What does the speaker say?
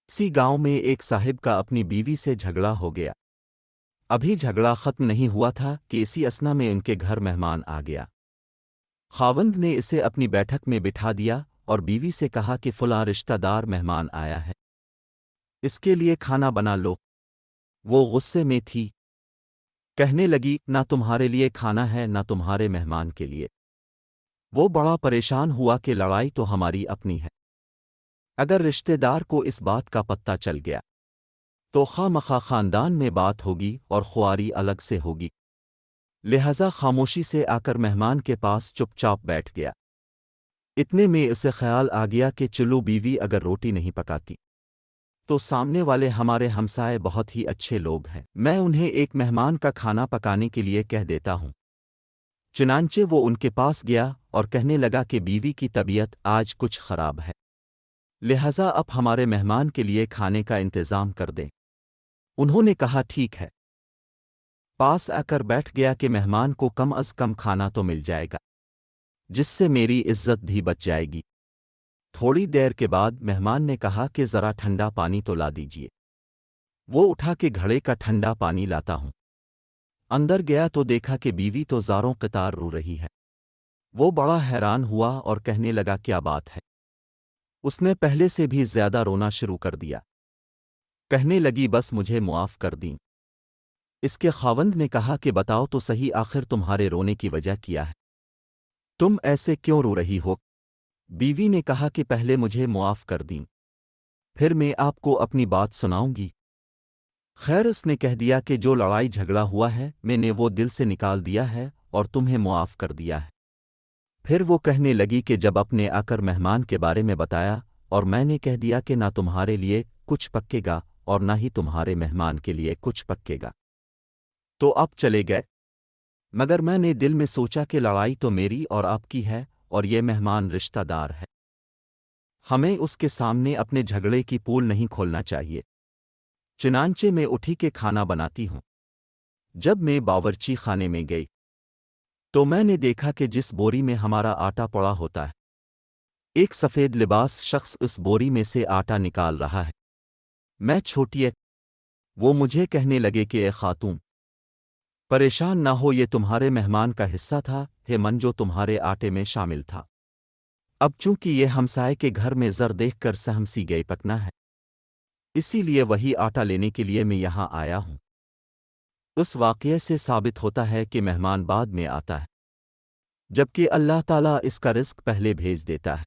सी गांव में एक साहिब का अपनी बीवी से झगड़ा हो गया। अभी झगड़ा खत्म नहीं हुआ था कि इसी असना में उनके घर मेहमान आ गया। खावंद ने इसे अपनी बैठक में बिठा दिया और बीवी से कहा कि फलां रिश्तेदार मेहमान आया है, इसके लिए खाना बना लो। वो गुस्से में थी, कहने लगी, ना तुम्हारे लिए खाना है ना तुम्हारे मेहमान के लिए। वो बड़ा परेशान हुआ कि लड़ाई तो हमारी अपनी है, अगर रिश्तेदार को इस बात का पता चल गया तो खामखा खानदान में बात होगी और खुआरी अलग से होगी। लिहाजा खामोशी से आकर मेहमान के पास चुपचाप बैठ गया। इतने में उसे ख्याल आ गया कि चलो बीवी अगर रोटी नहीं पकाती तो सामने वाले हमारे हमसाए बहुत ही अच्छे लोग हैं, मैं उन्हें एक मेहमान का खाना पकाने के लिए कह देता हूँ। चुनांचे वो उनके पास गया और कहने लगा कि बीवी की तबीयत आज कुछ खराब है, लिहाजा अब हमारे मेहमान के लिए खाने का इंतज़ाम कर दें। उन्होंने कहा ठीक है। पास आकर बैठ गया कि मेहमान को कम अज़ कम खाना तो मिल जाएगा, जिससे मेरी इज्जत भी बच जाएगी। थोड़ी देर के बाद मेहमान ने कहा कि ज़रा ठंडा पानी तो ला दीजिए। वो उठा के घड़े का ठंडा पानी लाता हूँ। अंदर गया तो देखा कि बीवी तो ज़ारों कतार रो रही है। वो बड़ा हैरान हुआ और कहने लगा, क्या बात है? उसने पहले से भी ज़्यादा रोना शुरू कर दिया। कहने लगी, बस मुझे मुआफ़ कर दी। इसके खावंद ने कहा कि बताओ तो सही, आखिर तुम्हारे रोने की वजह क्या है? तुम ऐसे क्यों रो रही हो? बीवी ने कहा कि पहले मुझे मुआफ़ कर दी, फिर मैं आपको अपनी बात सुनाऊंगी। खैर, उसने कह दिया कि जो लड़ाई झगड़ा हुआ है मैंने वो दिल से निकाल दिया है और तुम्हें मुआफ़ कर दिया है। फिर वो कहने लगी कि जब अपने आकर मेहमान के बारे में बताया और मैंने कह दिया कि ना तुम्हारे लिए कुछ पक्केगा और ना ही तुम्हारे मेहमान के लिए कुछ पक्केगा, तो आप चले गए। मगर मैंने दिल में सोचा कि लड़ाई तो मेरी और आपकी है और ये मेहमान रिश्तेदार है, हमें उसके सामने अपने झगड़े की पोल नहीं खोलना चाहिए। चुनांचे में उठी के खाना बनाती हूँ। जब मैं बावर्ची खाने में गई तो मैंने देखा कि जिस बोरी में हमारा आटा पड़ा होता है, एक सफ़ेद लिबास शख्स उस बोरी में से आटा निकाल रहा है। मैं छोटी, वो मुझे कहने लगे कि ए खातून, परेशान ना हो, ये तुम्हारे मेहमान का हिस्सा था, हे मन, जो तुम्हारे आटे में शामिल था। अब चूंकि ये हमसाए के घर में ज़र देख कर सहम सी गई पकना है, इसीलिए वही आटा लेने के लिए मैं यहाँ आया हूँ। उस वाक़ये से साबित होता है कि मेहमान बाद में आता है, जबकि अल्लाह ताला इसका रिज़्क पहले भेज देता है।